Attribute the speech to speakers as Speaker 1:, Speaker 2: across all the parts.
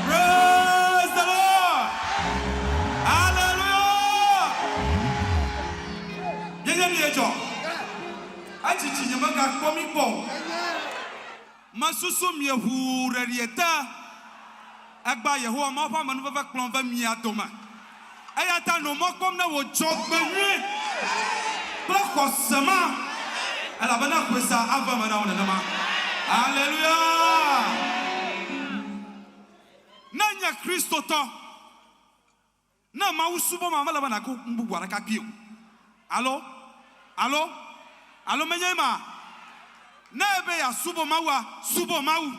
Speaker 1: Praise the Lord. Hallelujah. Masusu miehu rerieta agba Yehowa ma fa manu fa klon fa mia toma ayata no mokom na wo jogbenwi blokosema ala bana kwesa ava mana wona nama. Hallelujah. Nanya Kristo to na ma usubo ma mala bana ko mbugwara ka bio. Allo menyema nebe ya subo mawa subo mau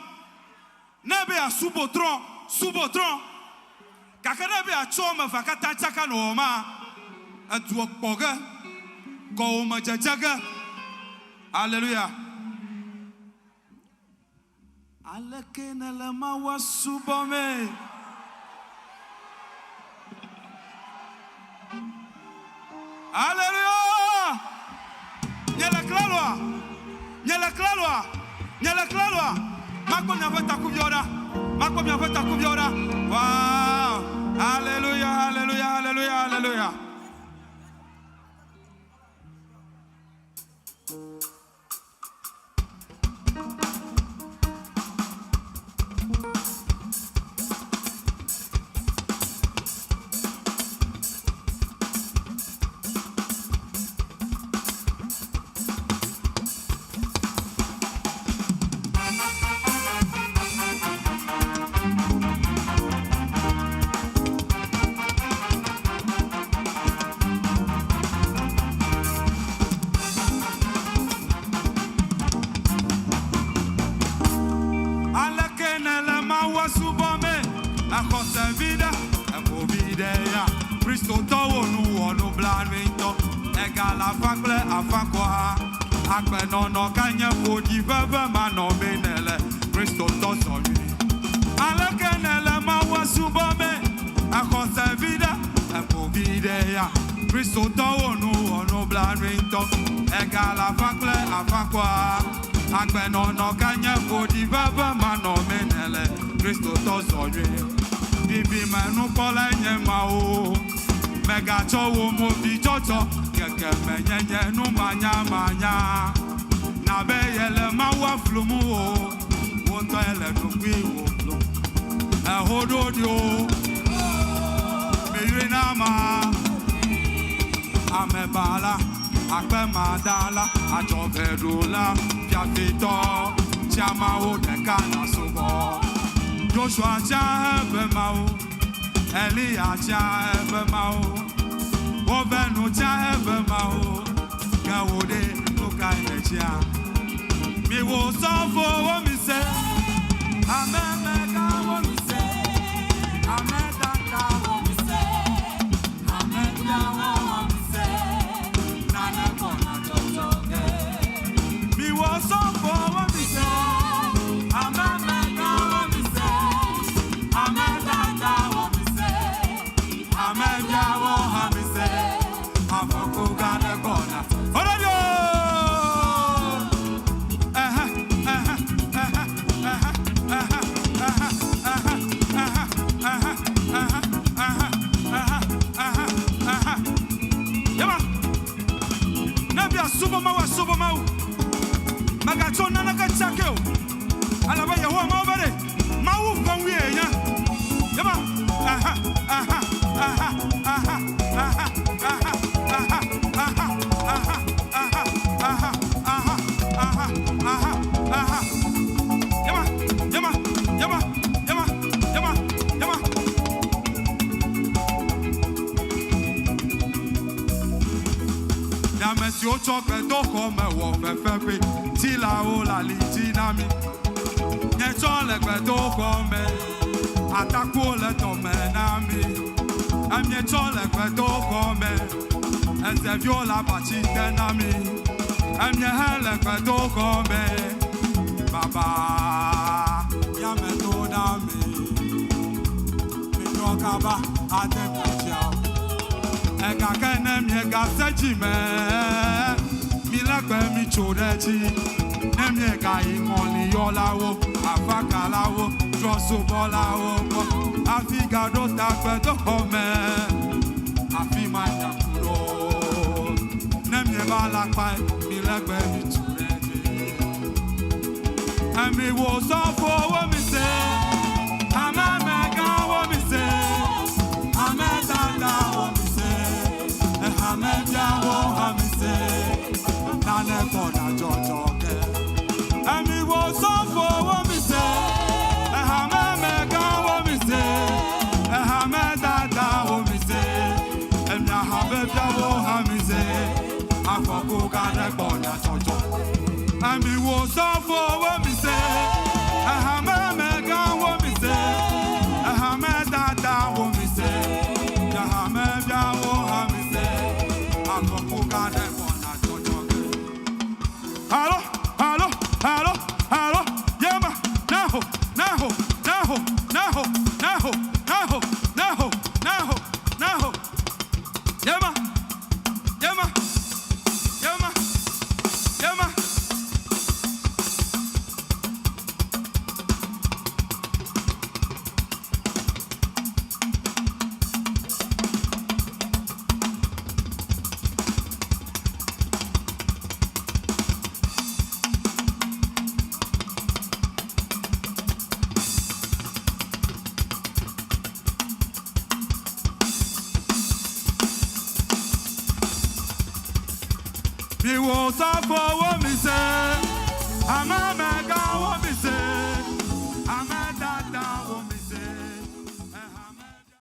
Speaker 1: nebe ya subo tron kakana be ya choma fakata chaka no ma atuo poga ko ma jajaga. Hallelujah. Alakena la mawa subo me Hallelujah. Nyala klaloa. Mako mia feta kubiora. Wow. Hallelujah. Kristo tawo nu onu blanwento egala fakle afakwa akpe no kanya fodi veve mano benele Kristo to somi alakenele mawasubome akose vida epovideya Kristo tawo nu onu blanwento egala fakle afakwa akpe no kanya fodi veve mano benele Kristo to somi bibi manu kola nyemao mega chowo mo bi chocho keke menyenye nu manya na be yele mawa flumu o wonto ele no gwi wo flu hododio mewe na ma amebala akpe madala ajovedula piafito chama o de kana subo Joshua chave mau Elia chave mau Ovenu chave mau Gawode nuka inechia Mi wo sofo wo mi se Amemeka wo mi se Amedaka wo mi se Amedya wo mi se Nana kona jojoge Mi wo sofo wo mi se Amemeka wo mi se Amedaka wo mi se Amedya wo mi se Afoko gane kona Orodio Subo mau magacho nana ka chakeo alaba Yehowa mau bare mau konwi enya yaba chocolate do come wo fefe ti la o la litina mi nye chocolate do come ataku le to me na mi nye chocolate do come eze viola bachi na mi nye hele do come baba ya me to na mi mi kaba ate pachao ega kene mi ega seji me mi legbe mi choreji ne mi ega imoni yolawo afakalawo troso bolawo afiga do takpe do home afi ma yakuro ne mi ba la pa mi legbe mi choreji emi wo so for wo mi se ama mega wo mi se amedada wo mi Amedia wo hamise na ne kona jojoke Emi wo sofo wo mi se mega wo mi se amedada wo mi se Emi amedia wo hamise afoko ga ne kona jojo Emi wo sofo wo mi se mega wo mi se amedada wo mi se amedia wo hamise Hello, hello, hello, hello, yema, naho, naho, naho, naho, naho, naho, naho, naho, naho, yema, yema, yema, yema. Me was up for what me say. I'm a